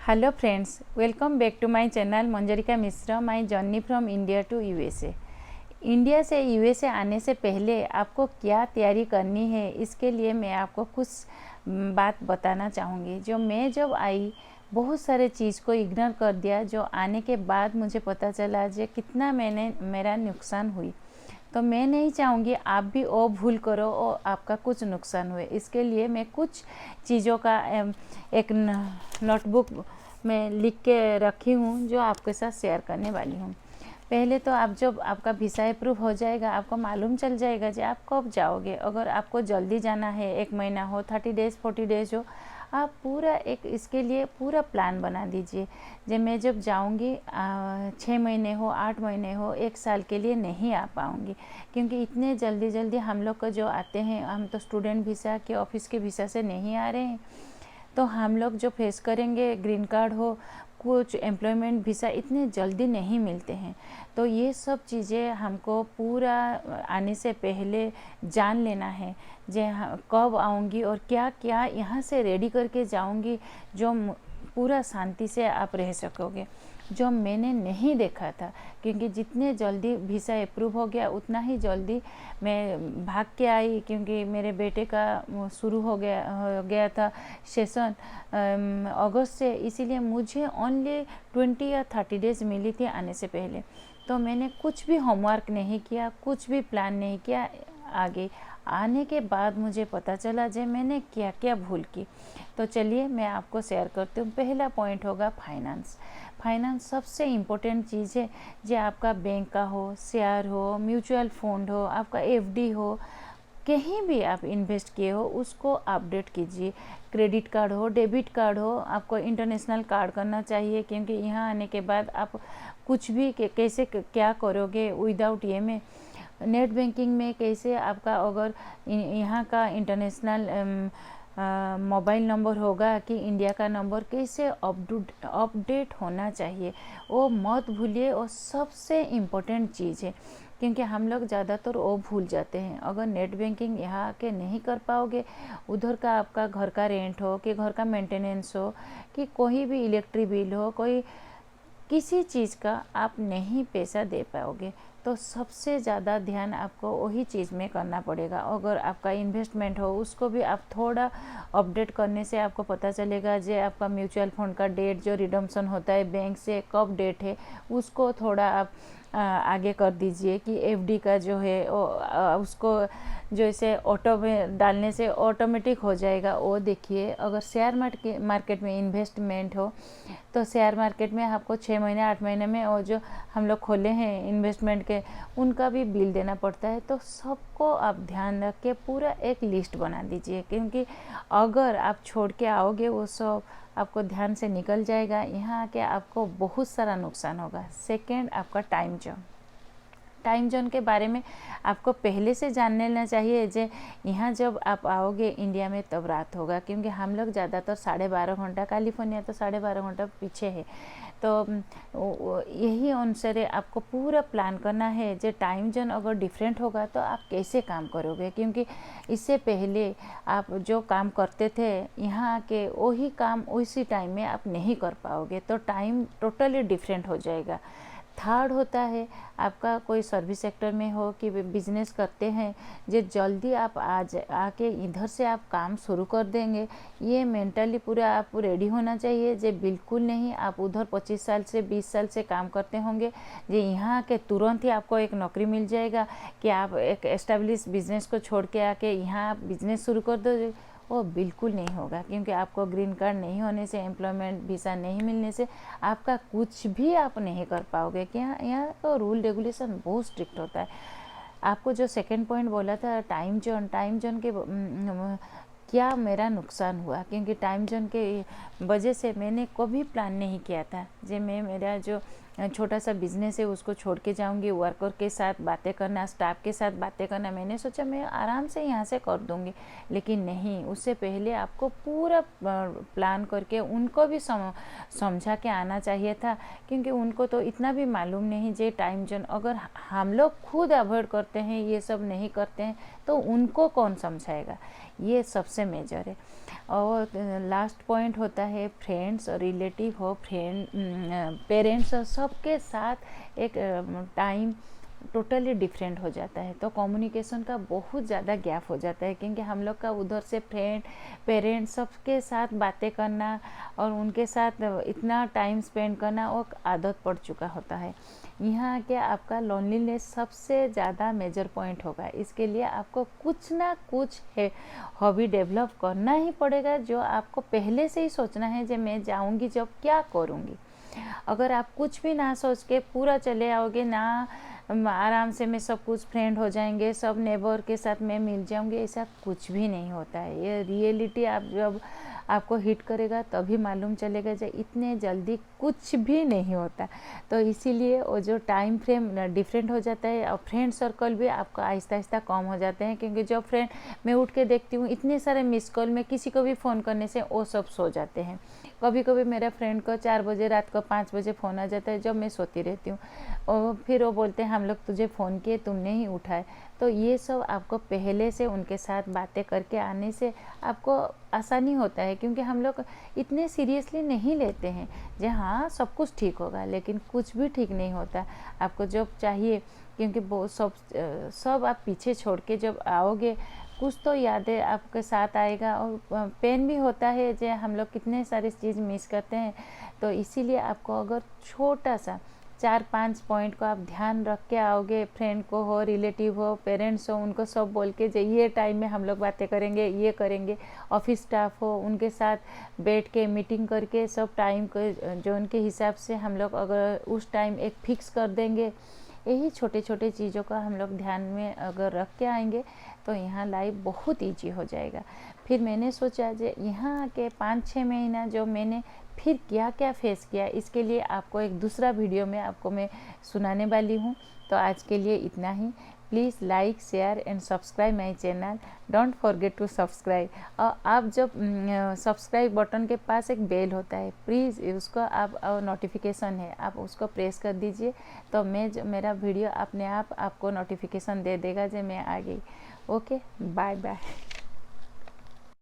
Hello friends, welcome back to my channel Manjarika Mishra. My journey from India to USA. India से USA आने से पहले आपको क्या तैयारी करनी है, इसके लिए मैं आपको कुछ बात बताना चाहूँगी। जब आई बहुत सारे चीज़ को इग्नोर कर दिया, जो आने के बाद मुझे पता चला जो कितना मेरा नुकसान हुई। तो मैं नहीं चाहूँगी आप भी वो भूल करो और आपका कुछ नुकसान हुए। इसके लिए मैं कुछ चीज़ों का एक नोटबुक में लिख के रखी हूँ, जो आपके साथ शेयर करने वाली हूँ। पहले तो आप जब आपका वीज़ा अप्रूव हो जाएगा, आपको मालूम चल जाएगा कि आप कब जाओगे। अगर आपको जल्दी जाना है, 1 महीना हो, 30 डेज़ 40 डेज़ हो, आप पूरा एक इसके लिए पूरा प्लान बना दीजिए। मैं जब जाऊंगी 6 महीने हो, 8 महीने हो, 1 साल के लिए नहीं आ पाऊंगी, क्योंकि इतने जल्दी हम लोग को जो आते हैं, हम तो स्टूडेंट वीज़ा के ऑफिस के वीज़ा से नहीं आ रहे हैं। तो हम लोग जो फेस करेंगे, ग्रीन कार्ड हो, कुछ एम्प्लॉयमेंट वीज़ा इतने जल्दी नहीं मिलते हैं। तो ये सब चीज़ें हमको पूरा आने से पहले जान लेना है, कब आऊँगी और क्या क्या यहाँ से रेडी करके जाऊँगी, जो पूरा शांति से आप रह सकोगे। जो मैंने नहीं देखा था, क्योंकि जितने जल्दी वीज़ा अप्रूव हो गया उतना ही जल्दी मैं भाग के आई, क्योंकि मेरे बेटे का शुरू हो गया था सेशन अगस्त से। इसीलिए मुझे ओनली 20 या 30 डेज़ मिली थी आने से पहले। तो मैंने कुछ भी होमवर्क नहीं किया, कुछ भी प्लान नहीं किया। आगे आने के बाद मुझे पता चला जो मैंने क्या क्या भूल की। तो चलिए मैं आपको शेयर करती हूँ। पहला पॉइंट होगा फाइनेंस। फाइनेंस सबसे इम्पोर्टेंट चीज़ है। जो आपका बैंक का हो, शेयर हो, म्यूचुअल फंड हो, आपका एफडी हो, कहीं भी आप इन्वेस्ट किए हो, उसको अपडेट कीजिए। क्रेडिट कार्ड हो, डेबिट कार्ड हो, आपको इंटरनेशनल कार्ड करना चाहिए, क्योंकि यहाँ आने के बाद आप कुछ भी कैसे क्या करोगे विदाउट ये में नेट बैंकिंग में कैसे आपका अगर यहाँ का इंटरनेशनल मोबाइल नंबर होगा कि इंडिया का नंबर कैसे अपडेट होना चाहिए, वो मत भूलिए। और सबसे इम्पोर्टेंट चीज़ है, क्योंकि हम लोग ज़्यादातर वो भूल जाते हैं। अगर नेट बैंकिंग यहाँ आके नहीं कर पाओगे, उधर का आपका घर का रेंट हो, कि घर का मेंटेनेंस हो, कि कोई भी इलेक्ट्रिक बिल हो, कोई किसी चीज़ का आप नहीं पैसा दे पाओगे। तो सबसे ज़्यादा ध्यान आपको वही चीज़ में करना पड़ेगा। अगर आपका इन्वेस्टमेंट हो, उसको भी आप थोड़ा अपडेट करने से आपको पता चलेगा जो आपका म्यूचुअल फंड का डेट जो रिडम्पशन होता है बैंक से, कब डेट है, उसको थोड़ा आप आगे कर दीजिए। कि एफडी का जो है उसको जैसे ऑटो में डालने से ऑटोमेटिक हो जाएगा, वो देखिए। अगर शेयर मार्केट में इन्वेस्टमेंट हो, तो शेयर मार्केट में आपको 6 महीने 8 महीने में और जो हम लोग खोले हैं इन्वेस्टमेंट के, उनका भी बिल देना पड़ता है। तो सबको आप ध्यान रख के पूरा एक लिस्ट बना दीजिए, क्योंकि अगर आप छोड़ के आओगे वो सब आपको ध्यान से निकल जाएगा। यहाँ आके आपको बहुत सारा नुकसान होगा। सेकेंड, आपका टाइम जोन के बारे में आपको पहले से जान लेना चाहिए। जे यहाँ जब आप आओगे इंडिया में तब रात होगा, क्योंकि हम लोग ज़्यादातर 12.5 घंटा, कैलिफोर्निया तो 12.5 घंटा पीछे है। तो यही अनुसार आपको पूरा प्लान करना है। जो टाइम जोन अगर डिफरेंट होगा तो आप कैसे काम करोगे, क्योंकि इससे पहले आप जो काम करते थे यहाँ आके वही काम उसी टाइम में आप नहीं कर पाओगे, तो टाइम टोटली डिफरेंट हो जाएगा। थर्ड होता है आपका कोई सर्विस सेक्टर में हो कि बिजनेस करते हैं, जो जल्दी आप आके इधर से आप काम शुरू कर देंगे, ये मेंटली पूरा आप रेडी होना चाहिए। जो बिल्कुल नहीं आप उधर 25 साल से 20 साल से काम करते होंगे, जो यहाँ आके तुरंत ही आपको एक नौकरी मिल जाएगा कि आप एक एस्टेब्लिश बिजनेस को छोड़ के आके यहाँ आप बिजनेस शुरू कर दो, वो बिल्कुल नहीं होगा। क्योंकि आपको ग्रीन कार्ड नहीं होने से, एम्प्लॉयमेंट वीज़ा नहीं मिलने से आपका कुछ भी आप नहीं कर पाओगे। कि यहाँ तो रूल रेगुलेशन बहुत स्ट्रिक्ट होता है। आपको जो सेकंड पॉइंट बोला था टाइम जोन के क्या मेरा नुकसान हुआ, क्योंकि टाइम जोन के वजह से मैंने कभी प्लान नहीं किया था। जो मेरा जो छोटा सा बिजनेस है उसको छोड़ के जाऊंगी, वर्कर के साथ बातें करना, स्टाफ के साथ बातें करना, मैंने सोचा मैं आराम से यहाँ से कर दूंगी। लेकिन नहीं, उससे पहले आपको पूरा प्लान करके उनको भी समझा के आना चाहिए था, क्योंकि उनको तो इतना भी मालूम नहीं जे टाइम जोन। अगर हम लोग खुद अवॉइड करते हैं, ये सब नहीं करते हैं, तो उनको कौन समझाएगा। ये सबसे मेजर है। और लास्ट पॉइंट होता है फ्रेंड्स और रिलेटिव हो, पेरेंट्स और सबके साथ एक टाइम टोटली डिफरेंट हो जाता है, तो कम्युनिकेशन का बहुत ज़्यादा गैप हो जाता है, क्योंकि हम लोग का उधर से फ्रेंड पेरेंट्स सबके साथ बातें करना और उनके साथ इतना टाइम स्पेंड करना वो आदत पड़ चुका होता है। यहाँ के आपका लोनलीनेस सबसे ज़्यादा मेजर पॉइंट होगा। इसके लिए आपको कुछ ना कुछ है हॉबी डेवलप करना ही पड़ेगा, जो आपको पहले से ही सोचना है कि मैं जाऊँगी जब क्या करूँगी। अगर आप कुछ भी ना सोच के पूरा चले आओगे ना, आराम से मैं सब कुछ फ्रेंड हो जाएंगे, सब नेबर के साथ मैं मिल जाऊंगी, ऐसा कुछ भी नहीं होता है। ये रियलिटी आप जब आपको हिट करेगा तभी मालूम चलेगा कि इतने जल्दी कुछ भी नहीं होता। तो इसीलिए वो जो टाइम फ्रेम डिफरेंट हो जाता है और फ्रेंड सर्कल भी आपका आहिस्ता आहिस्ता कम हो जाते हैं, क्योंकि जो फ्रेंड मैं उठ के देखती हूँ इतने सारे मिस कॉल में किसी को भी फ़ोन करने से वो सब सो जाते हैं। कभी कभी मेरा फ्रेंड को 4 बजे रात को 5 बजे फ़ोन आ जाता है जब मैं सोती रहती हूँ, और फिर वो बोलते हैं हम लोग तुझे फ़ोन किए तुमने ही उठाए। तो ये सब आपको पहले से उनके साथ बातें करके आने से आपको आसानी होता है, क्योंकि हम लोग इतने सीरियसली नहीं लेते हैं जी हाँ सब कुछ ठीक होगा, लेकिन कुछ भी ठीक नहीं होता। आपको जब चाहिए, क्योंकि वो सब आप पीछे छोड़ के जब आओगे कुछ तो यादें आपके साथ आएगा, और पेन भी होता है जो हम लोग कितने सारी चीज़ मिस करते हैं। तो इसीलिए आपको अगर छोटा सा 4-5 पॉइंट को आप ध्यान रख के आओगे, फ्रेंड को हो, रिलेटिव हो, पेरेंट्स हो, उनको सब बोल के जो ये टाइम में हम लोग बातें करेंगे, ये करेंगे, ऑफिस स्टाफ हो उनके साथ बैठ के मीटिंग करके सब टाइम को जो उनके हिसाब से हम लोग अगर उस टाइम एक फिक्स कर देंगे, यही छोटे छोटे चीज़ों का हम लोग ध्यान में अगर रख के आएंगे तो यहाँ लाइफ बहुत ईजी हो जाएगा। फिर मैंने सोचा जो यहाँ के 5-6 महीना जो मैंने फिर क्या क्या फेस किया, इसके लिए आपको एक दूसरा वीडियो में आपको मैं सुनाने वाली हूँ। तो आज के लिए इतना ही। Please like share and subscribe my channel, don't forget to subscribe. और आप जब सब्सक्राइब बटन के पास एक बेल होता है, प्लीज़ उसको आप नोटिफिकेशन है आप उसको प्रेस कर दीजिए, तो मेरा वीडियो अपने आप आपको नोटिफिकेशन दे देगा जो मैं आ गई। Okay, bye bye.